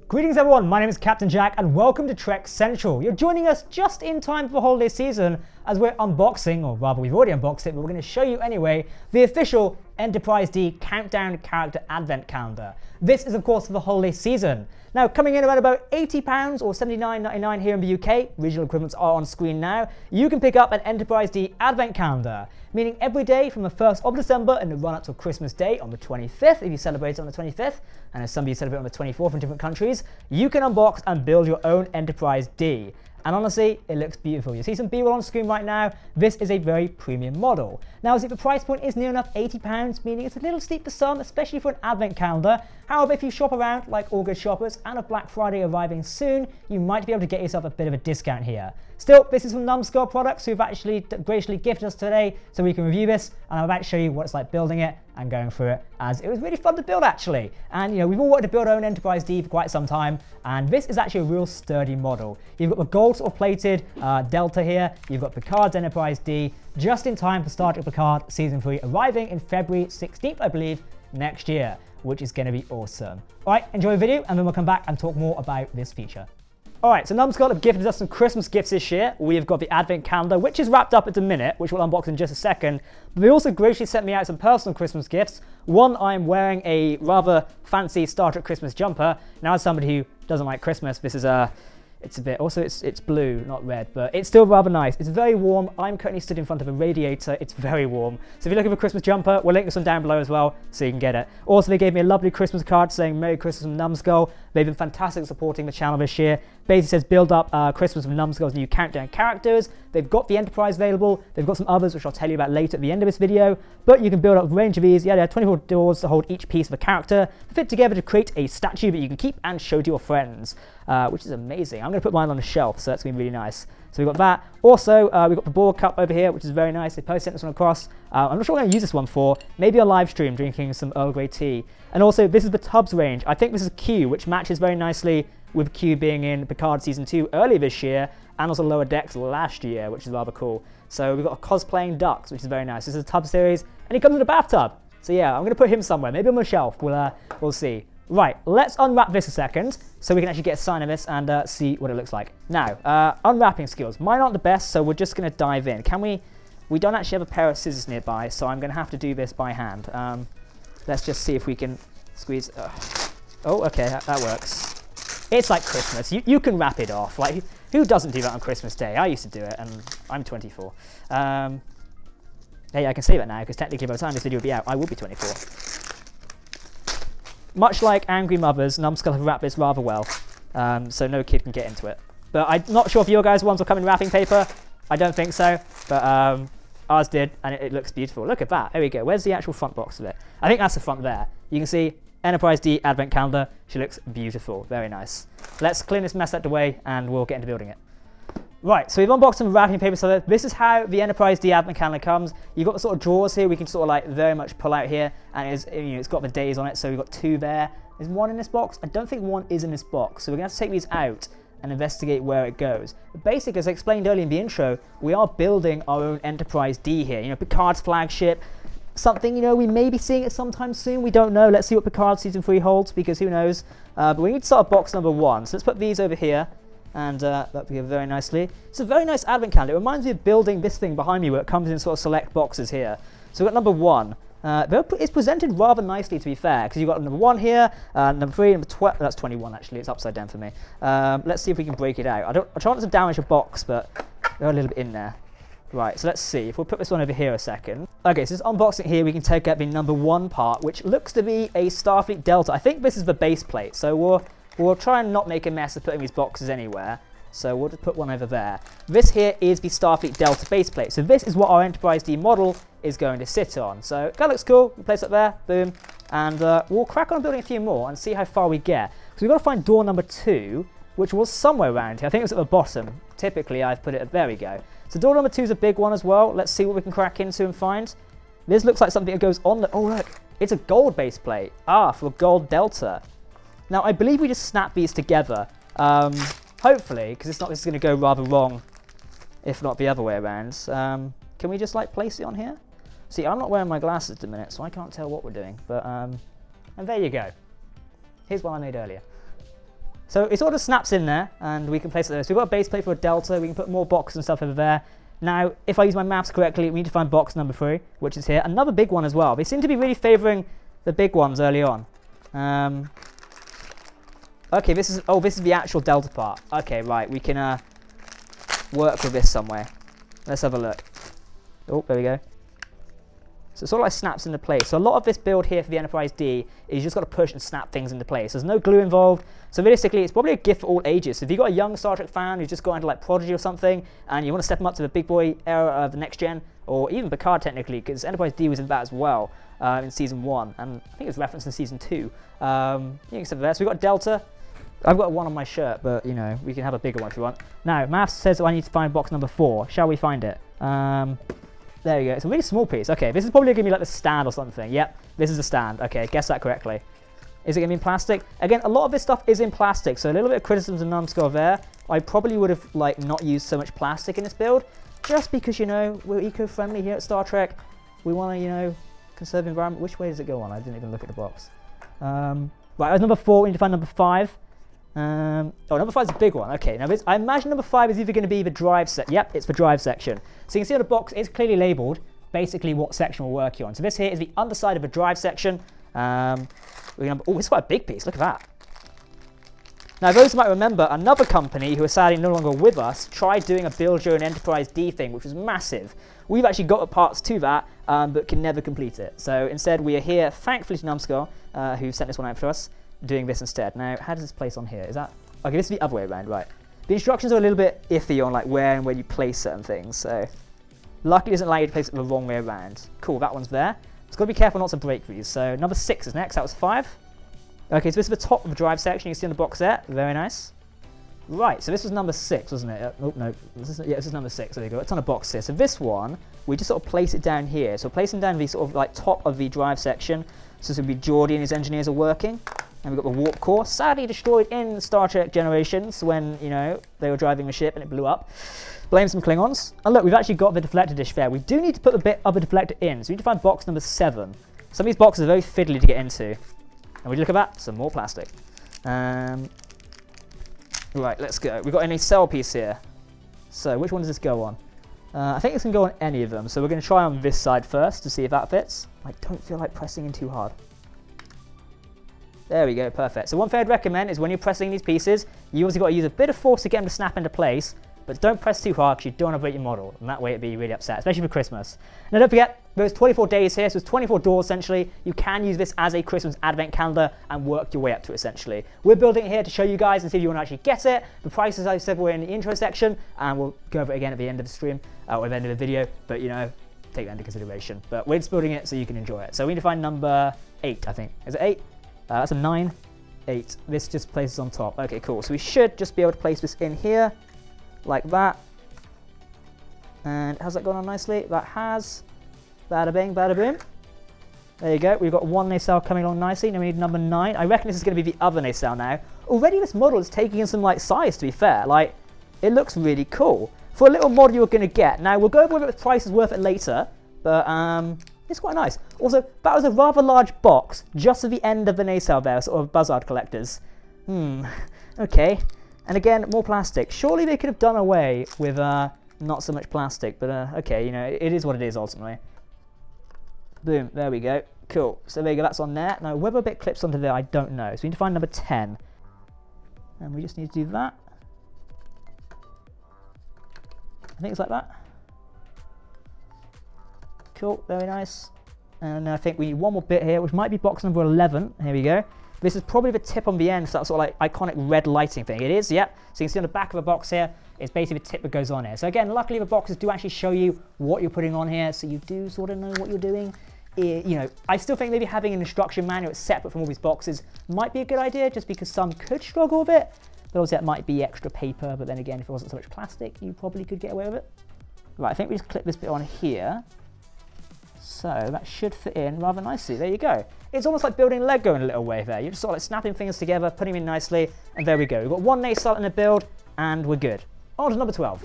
Greetings everyone, my name is Captain Jack and welcome to Trek Central. You're joining us just in time for the holiday season as we're unboxing, or rather we've already unboxed it, but we're going to show you anyway, the official Enterprise D Countdown Character Advent Calendar. This is of course for the holiday season. Now coming in at about £80 or $79.99 here in the UK, regional equivalents are on screen now, you can pick up an Enterprise D Advent Calendar, meaning every day from the 1st of December and the run up to Christmas Day on the 25th, if you celebrate it on the 25th, and as some of you celebrate on the 24th in different countries, you can unbox and build your own Enterprise D. And honestly, it looks beautiful. You see some B-roll on screen right now. This is a very premium model. Now, as if the price point is near enough £80, meaning it's a little steep for some, especially for an advent calendar. However, if you shop around like all good shoppers, and with Black Friday arriving soon, you might be able to get yourself a bit of a discount here. Still, this is from Numskull products who've actually graciously gifted us today so we can review this, and I'm about to show you what it's like building it and going through it, as it was really fun to build actually. And you know, we've all wanted to build our own Enterprise D for quite some time, and this is actually a real sturdy model. You've got the gold sort of plated Delta here, you've got Picard's Enterprise D, just in time for Star Trek Picard Season 3 arriving in February 16th, I believe, next year, which is going to be awesome. Alright, enjoy the video and then we'll come back and talk more about this feature. Alright, so Numskull have gifted us some Christmas gifts this year. We've got the Advent Calendar, which is wrapped up at the minute, which we'll unbox in just a second. But they also graciously sent me out some personal Christmas gifts. One, I'm wearing a rather fancy Star Trek Christmas jumper. Now, as somebody who doesn't like Christmas, this is it's a bit, also it's blue, not red, but it's still rather nice. It's very warm. I'm currently stood in front of a radiator. It's very warm. So if you're looking for a Christmas jumper, we'll link this one down below as well, so you can get it. Also, they gave me a lovely Christmas card saying Merry Christmas from Numskull. They've been fantastic supporting the channel this year. Basically says build up Christmas with Numskull's new countdown characters. They've got the Enterprise available. They've got some others, which I'll tell you about later at the end of this video. But you can build up a range of these. Yeah, they have 24 doors to hold each piece of a character, fit together to create a statue that you can keep and show to your friends, which is amazing. I'm going to put mine on a shelf, so that's going to be really nice. So we've got that. Also, we've got the Borg cup over here, which is very nice. They sent this one across. I'm not sure what I'm going to use this one for. Maybe a live stream drinking some Earl Grey tea. And also, this is the Tubs range. I think this is Q, which matches very nicely with Q being in Picard Season 2 earlier this year, and also Lower Decks last year, which is rather cool. So we've got a cosplaying Ducks, which is very nice. This is a Tub series, and he comes in a bathtub. So yeah, I'm going to put him somewhere, maybe on the shelf. We'll see. Right, let's unwrap this a second, so we can actually get a sign of this and see what it looks like. Now, unwrapping skills. Mine aren't the best, so we're just going to dive in. We don't actually have a pair of scissors nearby, so I'm going to have to do this by hand. Let's just see if we can squeeze. Oh, okay, that works. It's like Christmas. You can wrap it off. Like, who doesn't do that on Christmas Day? I used to do it, and I'm 24. Hey, I can say that now, because technically by the time this video will be out, I will be 24. Much like Angry Mothers, Numskull have wrapped this rather well, so no kid can get into it. But I'm not sure if your guys' ones will come in wrapping paper. I don't think so, but ours did, and it looks beautiful. Look at that. There we go. Where's the actual front box of it? I think that's the front there. You can see Enterprise D Advent Calendar. She looks beautiful. Very nice. Let's clean this mess out the way, and we'll get into building it. Right, so we've unboxed some wrapping paper. So this is how the Enterprise D Advent Calendar comes. You've got the sort of drawers here. We can sort of like very much pull out here, and it's got the days on it. So we've got two there. There's one in this box. I don't think one is in this box. So we're going to have to take these out and investigate where it goes. But basically, as I explained earlier in the intro, we are building our own Enterprise D here. You know, Picard's flagship. Something, you know, we may be seeing it sometime soon. We don't know. Let's see what Picard Season 3 holds, because who knows. But we need to start box number 1. So let's put these over here. And that'll be very nicely. It's a very nice advent calendar. It reminds me of building this thing behind me where it comes in sort of select boxes here. So we've got number 1. It's presented rather nicely, to be fair, because you've got number 1 here, number 3, number 12. That's 21 actually. It's upside down for me. Let's see if we can break it out. I try not to damage a box, but they're a little bit in there. Right, so let's see. If we'll put this one over here a second. Okay, so this unboxing here, we can take out the number 1 part, which looks to be a Starfleet Delta. I think this is the base plate, so we'll try and not make a mess of putting these boxes anywhere. So we'll just put one over there. This here is the Starfleet Delta base plate. So this is what our Enterprise D model is going to sit on. So that looks cool. We place it there, boom. And we'll crack on building a few more and see how far we get. So we've got to find door number 2, which was somewhere around here. I think it was at the bottom. Typically, I've put it at, there we go. So door number 2 is a big one as well. Let's see what we can crack into and find. This looks like something that goes on the, oh look, it's a gold base plate. Ah, for a gold Delta. Now, I believe we just snap these together. Hopefully, because this is going to go rather wrong, if not the other way around. Can we just like place it on here? See, I'm not wearing my glasses at the minute, so I can't tell what we're doing. But and there you go. Here's one I made earlier. So it sort of snaps in there, and we can place it there. So we've got a base plate for a delta. We can put more boxes and stuff over there. Now, if I use my maths correctly, we need to find box number 3, which is here. Another big one as well. They seem to be really favouring the big ones early on. Okay, this is the actual delta part. Okay, right, we can work with this somewhere. Let's have a look. Oh, there we go. So it sort of like snaps into place. So a lot of this build here for the Enterprise D is you just got to push and snap things into place. There's no glue involved. So realistically, it's probably a gift for all ages. So if you've got a young Star Trek fan who's just got into like Prodigy or something, and you want to step them up to the big boy era of the next gen, or even Picard technically, because Enterprise D was in that as well in Season 1, and I think it was referenced in Season 2. You can step there. So we've got Delta. I've got one on my shirt, but, you know, we can have a bigger one if you want. Now, maths says I need to find box number 4. Shall we find it? There we go. It's a really small piece. Okay, this is probably going to be like the stand or something. Yep, this is the stand. Okay, guess that correctly. Is it going to be in plastic? Again, a lot of this stuff is in plastic, so a little bit of criticism to Numskull there. I probably would have like not used so much plastic in this build, just because, you know, we're eco-friendly here at Star Trek. We want to, you know, conserve the environment. Which way does it go on? I didn't even look at the box. Right, that's number 4. We need to find number 5. Oh, number 5 is a big one. Okay, now I imagine number 5 is either going to be the drive set. Yep, it's the drive section. So you can see on the box, it's clearly labelled basically what section we're working on. So this here is the underside of the drive section. Oh, it's quite a big piece. Look at that. Now, those who might remember, another company who are sadly no longer with us tried doing a build your own Enterprise D thing, which was massive. We've actually got the parts to that, but can never complete it. So instead, we are here, thankfully to Numskull, who sent this one out for us, doing this instead. Now, how does this place on here? Is that... Okay, this is the other way around, right. The instructions are a little bit iffy on like where and where you place certain things, so... Luckily, it doesn't allow you to place it the wrong way around. Cool, that one's there. Just got to be careful not to break these. So number 6 is next, that was 5. Okay, so this is the top of the drive section, you can see on the box there. Very nice. Right, so this was number 6, wasn't it? Oh, no, this is number 6, there you go. It's on a box here. So this one, we just sort of place it down here. So placing down the sort of like top of the drive section. So this would be Geordi and his engineers are working. And we've got the warp core, sadly destroyed in Star Trek Generations when, you know, they were driving the ship and it blew up. Blame some Klingons. And look, we've actually got the deflector dish there. We do need to put the bit of the deflector in, so we need to find box number 7. Some of these boxes are very fiddly to get into. And we look at that, some more plastic. Right, let's go. We've got a nacelle piece here. So which one does this go on? I think it's going to go on any of them. So we're going to try on this side first to see if that fits. I don't feel like pressing in too hard. There we go, perfect. So one thing I'd recommend is when you're pressing these pieces, you obviously got to use a bit of force to get them to snap into place, but don't press too hard because you don't want to break your model, and that way it'd be really upset, especially for Christmas. Now don't forget, there's 24 days here, so it's 24 doors essentially. You can use this as a Christmas advent calendar and work your way up to it essentially. We're building it here to show you guys and see if you want to actually get it. The prices I said were in the intro section, and we'll go over it again at the end of the stream, or at the end of the video, but you know, take that into consideration. But we're just building it so you can enjoy it. So we need to find number 8, I think. Is it 8? That's a 9, 8. This just places on top. Okay, cool. So we should just be able to place this in here, like that. And has that gone on nicely? That has. Bada bing, bada boom. There you go. We've got one nacelle coming along nicely. Now we need number 9. I reckon this is going to be the other nacelle now. Already this model is taking in some like size, to be fair. Like, it looks really cool. For a little model you're going to get. Now, we'll go over whether the price is worth it later. But, it's quite nice. Also, that was a rather large box just at the end of the nacelle there, sort of buzzard collectors. Okay. And again, more plastic. Surely they could have done away with not so much plastic, but okay, you know, it is what it is ultimately. Boom, there we go. Cool. So there you go, that's on there. Now, whether a bit clips onto there, I don't know. So we need to find number 10. And we just need to do that. I think it's like that. Cool, very nice. And I think we need one more bit here, which might be box number 11. Here we go. This is probably the tip on the end, so that sort of like iconic red lighting thing. It is, yep. So you can see on the back of the box here, it's basically the tip that goes on here. So again, luckily the boxes do actually show you what you're putting on here, so you do sort of know what you're doing. You know, I still think maybe having an instruction manual that's separate from all these boxes might be a good idea, just because some could struggle with it. But obviously that might be extra paper, but then again, if it wasn't so much plastic, you probably could get away with it. Right, I think we just clip this bit on here. So that should fit in rather nicely. There you go. It's almost like building Lego in a little way there. You're just sort of like snapping things together, putting them in nicely, and there we go. We've got one nacelle in the build, and we're good. On to number 12.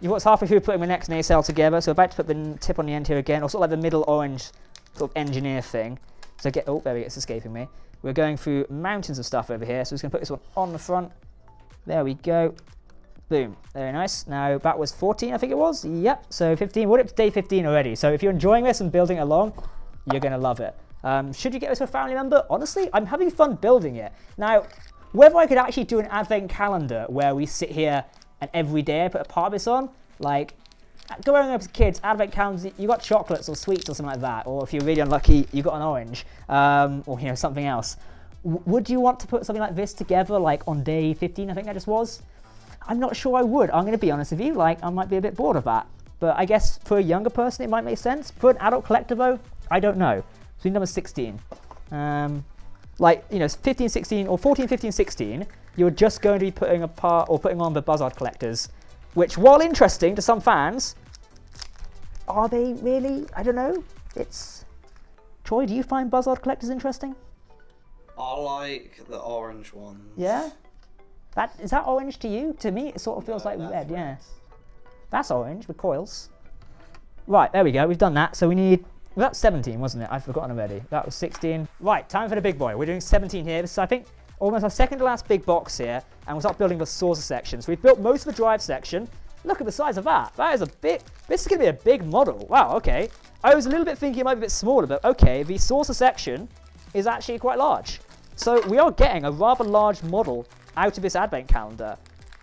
You've got halfway through putting the next nacelle together, so about to put the tip on the end here again, or sort of like the middle orange sort of engineer thing. So oh, there we go, it's escaping me. We're going through mountains of stuff over here, so we're just going to put this one on the front. There we go. Boom. Very nice. Now, that was 14, I think it was. Yep, so 15. We're up to day 15 already. So if you're enjoying this and building it along, you're going to love it. Should you get this for a family member? Honestly, I'm having fun building it. Now, whether I could actually do an advent calendar where we sit here and every day I put a part of this on, like, growing up as kids, advent calendars, you got chocolates or sweets or something like that, or if you're really unlucky, you got an orange, or, you know, something else. Would you want to put something like this together, like on day 15, I think that just was? I'm not sure I would. I'm going to be honest with you, like, I might be a bit bored of that. But I guess for a younger person, it might make sense. For an adult collector, though, I don't know. So number 16. Like, you know, 15, 16, or 14, 15, 16, you're just going to be putting apart or putting on the Buzzard collectors, which, while interesting to some fans, are they really? I don't know. It's... Troy, do you find Buzzard collectors interesting? I like the orange ones. Yeah? Is that orange to you? To me, it sort of feels like red, yeah. That's orange with coils. Right, there we go. We've done that. So we need... Well, that's 17, wasn't it? I've forgotten already. That was 16. Right, time for the big boy. We're doing 17 here. This is, I think, almost our second to last big box here. And we'll start building the saucer section. So we've built most of the drive section. Look at the size of that. That is a big... This is going to be a big model. Wow, okay. I was a little bit thinking it might be a bit smaller, but okay, the saucer section is actually quite large. So we are getting a rather large model out of this advent calendar.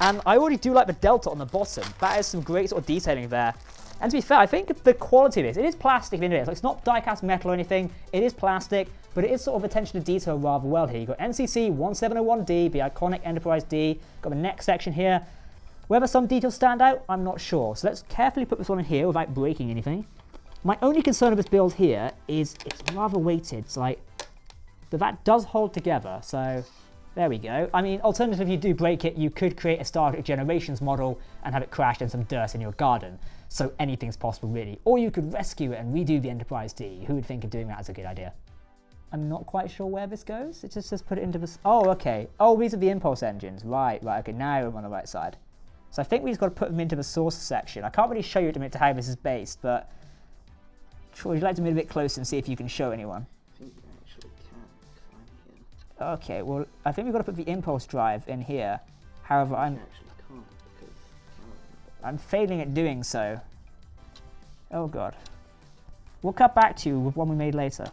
And I already do like the delta on the bottom. That is some great sort of detailing there. And to be fair, I think the quality of this, it is plastic in it. So it's not die-cast metal or anything. It is plastic, but it is sort of attention to detail rather well here. You've got NCC-1701-D, the iconic Enterprise D. Got the neck section here. Whether some details stand out, I'm not sure. So let's carefully put this one in here without breaking anything. My only concern with this build here is it's rather weighted. So like, but that does hold together. So there we go. I mean, alternatively, if you do break it, you could create a Star Trek Generations model and have it crashed in some dirt in your garden. So anything's possible, really. Or you could rescue it and redo the Enterprise D. Who would think of doing that as a good idea? I'm not quite sure where this goes. It just says put it into this. Oh, okay. Oh, these are the impulse engines. Right, right. Okay, now I'm on the right side. So I think we just got to put them into the saucer section. I can't really show you to how this is based, but Troy, would you like to move a bit closer and see if you can show anyone? I think you actually can, because I'm here. Okay, well, I think we've got to put the impulse drive in here. However, I actually can't, because I'm failing at doing so. Oh god. We'll cut back to you with one we made later.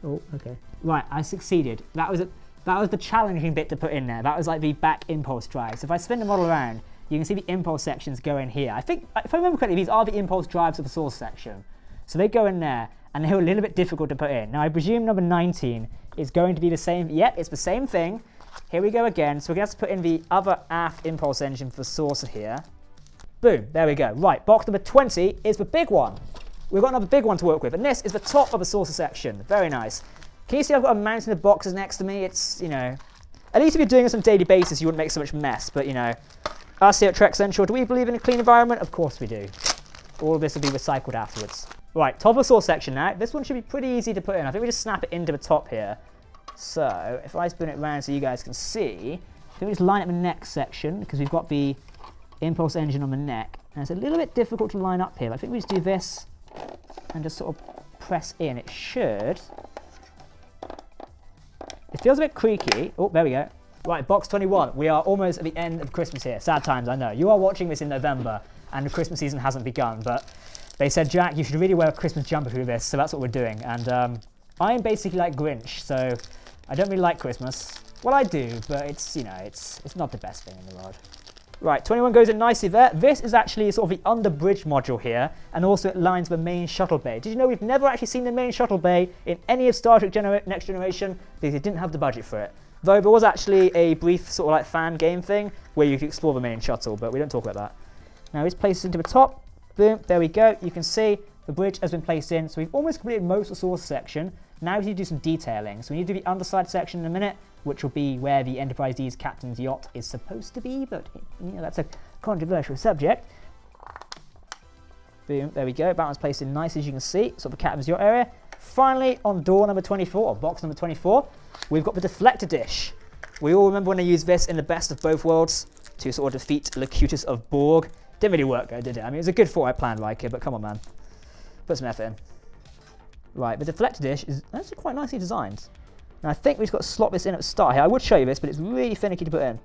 Oh, okay. Right, I succeeded. That was the challenging bit to put in there. That was like the back impulse drive. So if I spin the model around, you can see the impulse sections go in here. I think, if I remember correctly, these are the impulse drives of the source section. So they go in there, and they're a little bit difficult to put in. Now, I presume number 19 is going to be the same. Yep, it's the same thing. Here we go again. So we're going to have to put in the other aft impulse engine for the saucer here. Boom, there we go. Right, box number 20 is the big one. We've got another big one to work with, and this is the top of the saucer section. Very nice. Can you see I've got a mountain of boxes next to me? It's, you know, at least if you're doing this on a daily basis, you wouldn't make so much mess. But, you know, us here at Trek Central, do we believe in a clean environment? Of course we do. All of this will be recycled afterwards. Right, top of the sauce section now. This one should be pretty easy to put in. I think we just snap it into the top here. So, if I spin it around so you guys can see, I think we just line up the neck section, because we've got the impulse engine on the neck. And it's a little bit difficult to line up here. I think we just do this and just sort of press in. It should... It feels a bit creaky. Oh, there we go. Right, box 21. We are almost at the end of Christmas here. Sad times, I know. You are watching this in November, and the Christmas season hasn't begun, but they said, Jack, you should really wear a Christmas jumper through this, so that's what we're doing. And I'm basically like Grinch, so I don't really like Christmas. Well, I do, but it's, you know, it's not the best thing in the world. Right, 21 goes in nicely there. This is actually sort of the under-bridge module here, and also it lines the main shuttle bay. Did you know we've never actually seen the main shuttle bay in any of Star Trek Next Generation because they didn't have the budget for it? Though there was actually a brief sort of like fan game thing where you could explore the main shuttle, but we don't talk about that. Now it's placed into the top. Boom, there we go. You can see the bridge has been placed in, so we've almost completed most of the source section. Now we need to do some detailing. So we need to do the underside section in a minute, which will be where the Enterprise D's captain's yacht is supposed to be, but you know, that's a controversial subject. Boom, there we go. That one's placed in nice, as you can see, sort of the captain's yacht area. Finally, on door number 24, or box number 24, we've got the deflector dish. We all remember when they used this in the Best of Both Worlds to sort of defeat Locutus of Borg. Didn't really work though, did it? I mean, it was a good forward plan, Riker, but come on, man. Put some effort in. Right, the deflector dish is actually quite nicely designed. Now I think we've just got to slot this in at the start here. I would show you this, but it's really finicky to put in.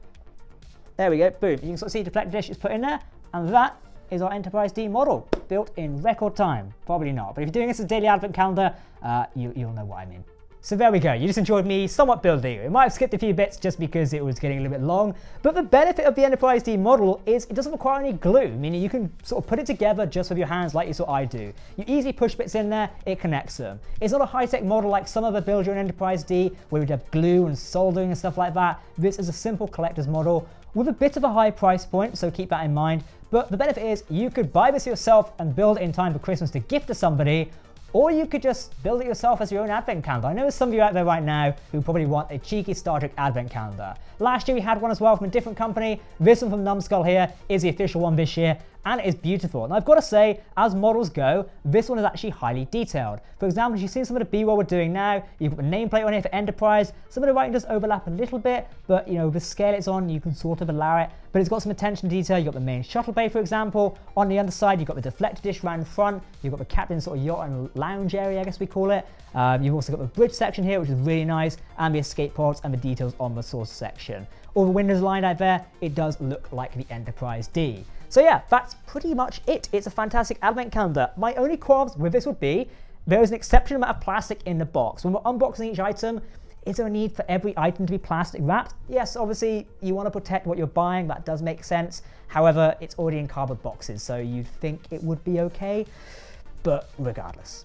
There we go, boom. You can sort of see the deflector dish is put in there, and that is our Enterprise D model, built in record time. Probably not, but if you're doing this as a daily advent calendar, you'll know what I mean. So there we go, you just enjoyed me somewhat building it. We might have skipped a few bits just because it was getting a little bit long, but the benefit of the Enterprise D model is it doesn't require any glue, meaning you can sort of put it together just with your hands like you saw I do. You easily push bits in there, it connects them. It's not a high-tech model like some other build your own Enterprise D where we'd have glue and soldering and stuff like that. This is a simple collector's model with a bit of a high price point, so keep that in mind. But the benefit is you could buy this yourself and build it in time for Christmas to gift to somebody, or you could just build it yourself as your own advent calendar. I know there's some of you out there right now who probably want a cheeky Star Trek advent calendar. Last year we had one as well from a different company. This one from Numskull here is the official one this year, and it is beautiful. And I've got to say, as models go, this one is actually highly detailed. For example, you've seen some of the B-roll we're doing now. You've got the nameplate on here for Enterprise. Some of the writing does overlap a little bit, but you know, the scale it's on, you can sort of allow it. But it's got some attention to detail. You've got the main shuttle bay, for example. On the underside, you've got the deflector dish round front. You've got the captain's sort of yacht and lounge area, I guess we call it. You've also got the bridge section here, which is really nice, and the escape pods and the details on the source section. All the windows lined out there, it does look like the Enterprise D. So yeah, that's pretty much it. It's a fantastic advent calendar. My only qualms with this would be, there is an exceptional amount of plastic in the box. When we're unboxing each item, is there a need for every item to be plastic wrapped? Yes, obviously you want to protect what you're buying, that does make sense. However, it's already in cardboard boxes, so you'd think it would be okay, but regardless.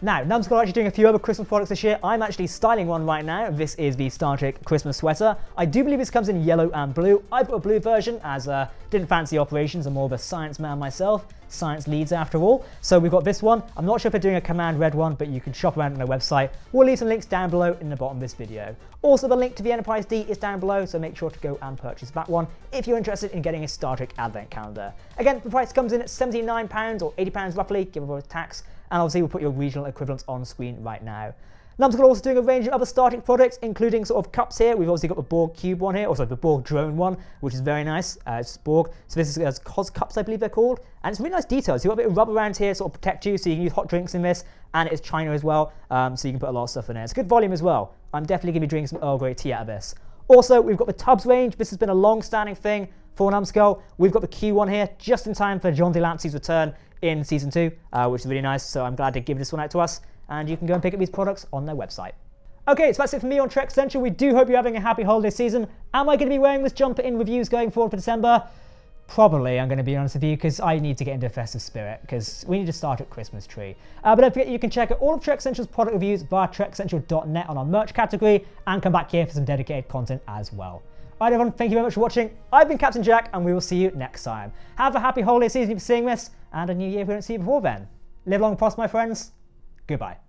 Now, Numskull are actually doing a few other Christmas products this year. I'm actually styling one right now. This is the Star Trek Christmas sweater. I do believe this comes in yellow and blue. I've got a blue version as didn't fancy operations. I'm more of a science man myself. Science leads after all. So we've got this one. I'm not sure if they're doing a command red one, but you can shop around on their website. We'll leave some links down below in the bottom of this video. Also, the link to the Enterprise D is down below, so make sure to go and purchase that one if you're interested in getting a Star Trek advent calendar. Again, the price comes in at £79 or £80 roughly, give or tax. And obviously we'll put your regional equivalents on screen right now. Numskull are also doing a range of other Star Trek products, including sort of cups here. We've obviously got the Borg cube one here, also the Borg drone one, which is very nice. It's Borg. So this is Cos cups, I believe they're called. And it's really nice details. You've got a bit of rubber around here, sort of protect you, so you can use hot drinks in this. And it's China as well, so you can put a lot of stuff in there. It's a good volume as well. I'm definitely going to be drinking some Earl Grey tea out of this. Also, we've got the tubs range. This has been a long-standing thing for Numskull. We've got the Q one here, just in time for John Delancey's return in Season 2, which is really nice, so I'm glad to give this one out to us, and you can go and pick up these products on their website. Okay, so that's it for me on Trek Central. We do hope you're having a happy holiday season. Am I going to be wearing this jumper in reviews going forward for December? Probably, I'm going to be honest with you, because I need to get into a festive spirit, because we need to start at Christmas tree. But don't forget, you can check out all of Trek Central's product reviews via trekcentral.net on our merch category, and come back here for some dedicated content as well. Alright everyone, thank you very much for watching. I've been Captain Jack, and we will see you next time. Have a happy holiday season if you're seeing this, and a new year if we don't see you before then. Live long and prosper, my friends. Goodbye.